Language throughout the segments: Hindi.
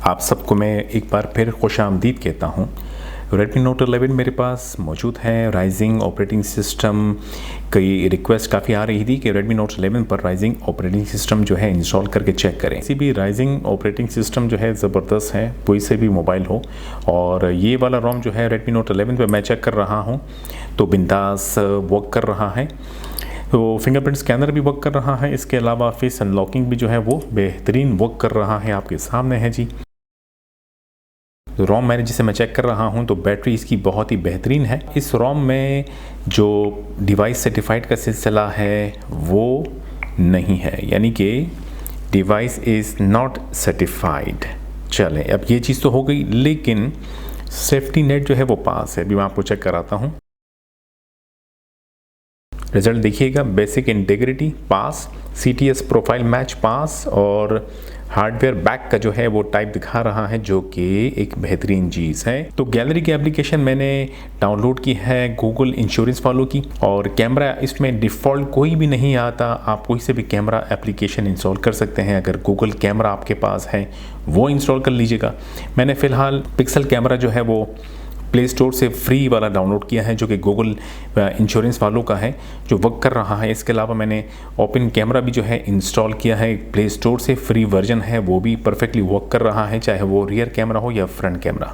आप सबको मैं एक बार फिर खुशामदीद कहता हूँ। Redmi Note 11 मेरे पास मौजूद है। राइजिंग ऑपरेटिंग सिस्टम की रिक्वेस्ट काफ़ी आ रही थी कि Redmi Note 11 पर राइजिंग ऑपरेटिंग सिस्टम जो है इंस्टॉल करके चेक करें। किसी भी राइजिंग ऑपरेटिंग सिस्टम जो है ज़बरदस्त है, कोई से भी मोबाइल हो। और ये वाला रोम जो है Redmi Note 11 पे मैं चेक कर रहा हूँ तो बिंदास वर्क कर रहा है। तो फिंगरप्रिंट स्कैनर भी वर्क कर रहा है। इसके अलावा फेस अनलॉकिंग भी जो है वो बेहतरीन वर्क कर रहा है, आपके सामने है जी। तो रोम मैंने जिसे मैं चेक कर रहा हूं तो बैटरी इसकी बहुत ही बेहतरीन है। इस रोम में जो डिवाइस सर्टिफाइड का सिलसिला है वो नहीं है, यानी कि डिवाइस इज़ नॉट सर्टिफाइड। चलें, अब ये चीज़ तो हो गई, लेकिन सेफ्टी नेट जो है वो पास है। अभी मैं आपको चेक कराता हूँ। रिजल्ट देखिएगा, बेसिक इंटीग्रिटी पास, CTS प्रोफाइल मैच पास, और हार्डवेयर बैक का जो है वो टाइप दिखा रहा है, जो कि एक बेहतरीन चीज़ है। तो गैलरी की एप्लीकेशन मैंने डाउनलोड की है गूगल इंश्योरेंस वालों की, और कैमरा इसमें डिफ़ॉल्ट कोई भी नहीं आता। आप कोई से भी कैमरा एप्लीकेशन इंस्टॉल कर सकते हैं। अगर गूगल कैमरा आपके पास है वो इंस्टॉल कर लीजिएगा। मैंने फ़िलहाल पिक्सल कैमरा जो है वो प्ले स्टोर से फ्री वाला डाउनलोड किया है, जो कि गूगल इंश्योरेंस वालों का है, जो वर्क कर रहा है। इसके अलावा मैंने ओपन कैमरा भी जो है इंस्टॉल किया है, प्ले स्टोर से फ्री वर्जन है, वो भी परफेक्टली वर्क कर रहा है, चाहे वो रियर कैमरा हो या फ्रंट कैमरा।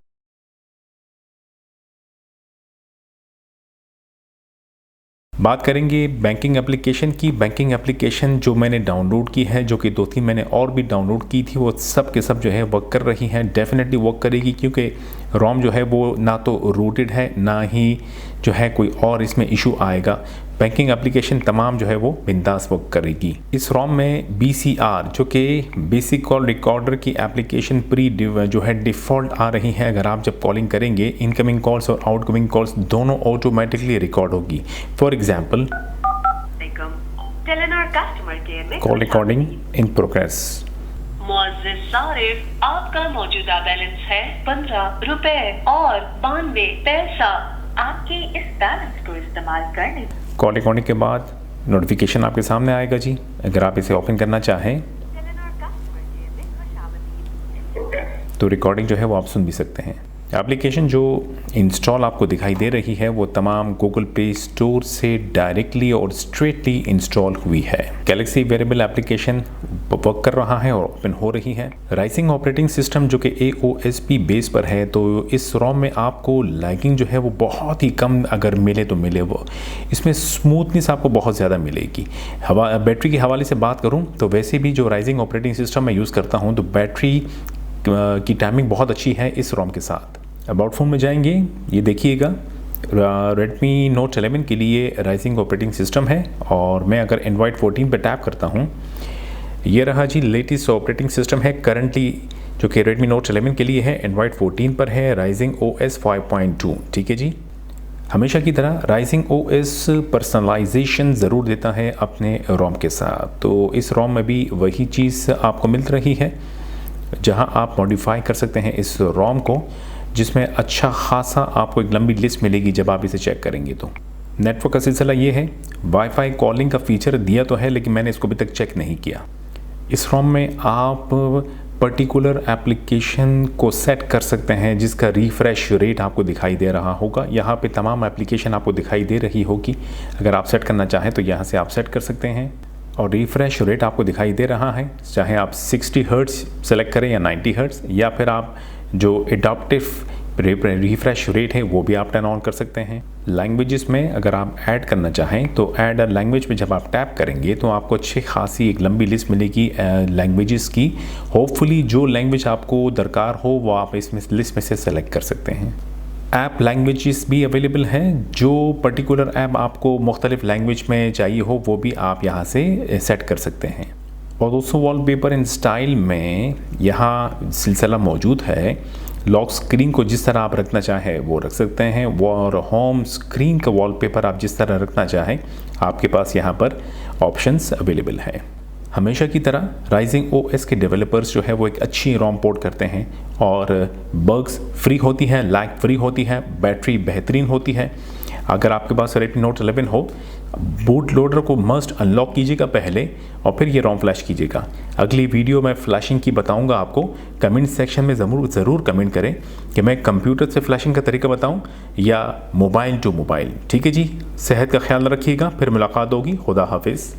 बात करेंगे बैंकिंग एप्लीकेशन की। बैंकिंग एप्लीकेशन जो मैंने डाउनलोड की है, जो कि 2-3 मैंने और भी डाउनलोड की थी, वो सब के सब जो है वर्क कर रही हैं। डेफिनेटली वर्क करेगी, क्योंकि रोम जो है वो ना तो रूटेड है, ना ही जो है कोई और इसमें इशू आएगा। बैंकिंग एप्लीकेशन तमाम जो है वो बिंदास वर्क करेगी। इस रोम में BCR जो कि बेसिक कॉल रिकॉर्डर की एप्लीकेशन प्री जो है डिफ़ॉल्ट आ रही है। अगर आप जब कॉलिंग करेंगे, इनकमिंग कॉल्स और आउटगोइंग कॉल्स दोनों ऑटोमेटिकली रिकॉर्ड होगी। For example, call recording in progress. मुअज़्ज़िज़ सारिफ, आपका मौजूदा बैलेंस है 15 रुपए और 92 पैसा। आपके इस बैलेंस को इस्तेमाल करने कॉल रिकॉर्डिंग के बाद नोटिफिकेशन आपके सामने आएगा जी। अगर आप इसे ओपन करना चाहें तो रिकॉर्डिंग जो है वो आप सुन भी सकते हैं। एप्लीकेशन जो इंस्टॉल आपको दिखाई दे रही है वो तमाम गूगल प्ले स्टोर से डायरेक्टली और स्ट्रेटली इंस्टॉल हुई है। गैलेक्सी वेरिएबल एप्लीकेशन वर्क कर रहा है और ओपन हो रही है। राइजिंग ऑपरेटिंग सिस्टम जो कि AOSP बेस पर है, तो इस रोम में आपको लैगिंग जो है वो बहुत ही कम अगर मिले तो मिले, वो इसमें स्मूथनेस आपको बहुत ज़्यादा मिलेगी। बैटरी के हवाले से बात करूँ तो वैसे भी जो राइजिंग ऑपरेटिंग सिस्टम मैं यूज़ करता हूँ तो बैटरी की टाइमिंग बहुत अच्छी है इस रोम के साथ। अबाउट फ़ोन में जाएंगे, ये देखिएगा Redmi Note 11 के लिए राइजिंग ऑपरेटिंग सिस्टम है, और मैं अगर Android 14 पे टैप करता हूँ, ये रहा जी लेटेस्ट ऑपरेटिंग सिस्टम है करंटली जो कि Redmi Note 11 के लिए है। Android 14 पर है राइजिंग OS 5.2। ठीक है जी। हमेशा की तरह राइजिंग OS पर्सनलाइजेशन ज़रूर देता है अपने रोम के साथ, तो इस रोम में भी वही चीज़ आपको मिल रही है, जहां आप मॉडिफाई कर सकते हैं इस रोम को, जिसमें अच्छा खासा आपको एक लंबी लिस्ट मिलेगी जब आप इसे चेक करेंगे। तो नेटवर्क का सिलसिला ये है, वाईफाई कॉलिंग का फीचर दिया तो है, लेकिन मैंने इसको अभी तक चेक नहीं किया। इस रोम में आप पर्टिकुलर एप्लीकेशन को सेट कर सकते हैं जिसका रिफ़्रेश रेट आपको दिखाई दे रहा होगा। यहाँ पे तमाम एप्लीकेशन आपको दिखाई दे रही होगी। अगर आप सेट करना चाहें तो यहाँ से आप सेट कर सकते हैं, और रिफ़्रेश रेट आपको दिखाई दे रहा है, चाहे आप 60 हर्ट्ज़ सेलेक्ट करें या 90 हर्ट्ज़, या फिर आप जो एडाप्टिव रिफ़्रेश रेट है वो भी आप टर्न ऑन कर सकते हैं। लैंग्वेजेस में अगर आप ऐड करना चाहें तो ऐड अ लैंग्वेज में जब आप टैप करेंगे तो आपको अच्छी खासी एक लंबी लिस्ट मिलेगी लैंग्वेजेस की। होपफुली जो लैंग्वेज आपको दरकार हो वो आप इसमें लिस्ट में से सेलेक्ट कर सकते हैं। ऐप लैंग्वेजेस भी अवेलेबल हैं, जो पर्टिकुलर ऐप आपको मुख्तलिफ लैंग्वेज में चाहिए हो वो भी आप यहाँ से सेट कर सकते हैं। और दोस्तों वॉलपेपर इन स्टाइल में यहाँ सिलसिला मौजूद है। लॉक स्क्रीन को जिस तरह आप रखना चाहें वो रख सकते हैं, और होम स्क्रीन का वॉलपेपर आप जिस तरह रखना चाहें आपके पास यहाँ पर ऑप्शंस अवेलेबल है। हमेशा की तरह राइजिंग OS के डेवलपर्स जो है वो एक अच्छी रोम पोर्ट करते हैं, और बग्स फ्री होती हैं, लैग फ्री होती है, बैटरी बेहतरीन होती है। अगर आपके पास Redmi Note 11 हो बूट लोडर को मस्ट अनलॉक कीजिएगा पहले और फिर ये रोम फ्लैश कीजिएगा। अगली वीडियो में फ्लैशिंग की बताऊंगा आपको। कमेंट सेक्शन में ज़रूर कमेंट करें कि मैं कंप्यूटर से फ्लैशिंग का तरीका बताऊं या मोबाइल टू मोबाइल। ठीक है जी, सेहत का ख्याल रखिएगा, फिर मुलाकात होगी। खुदा हाफिज़।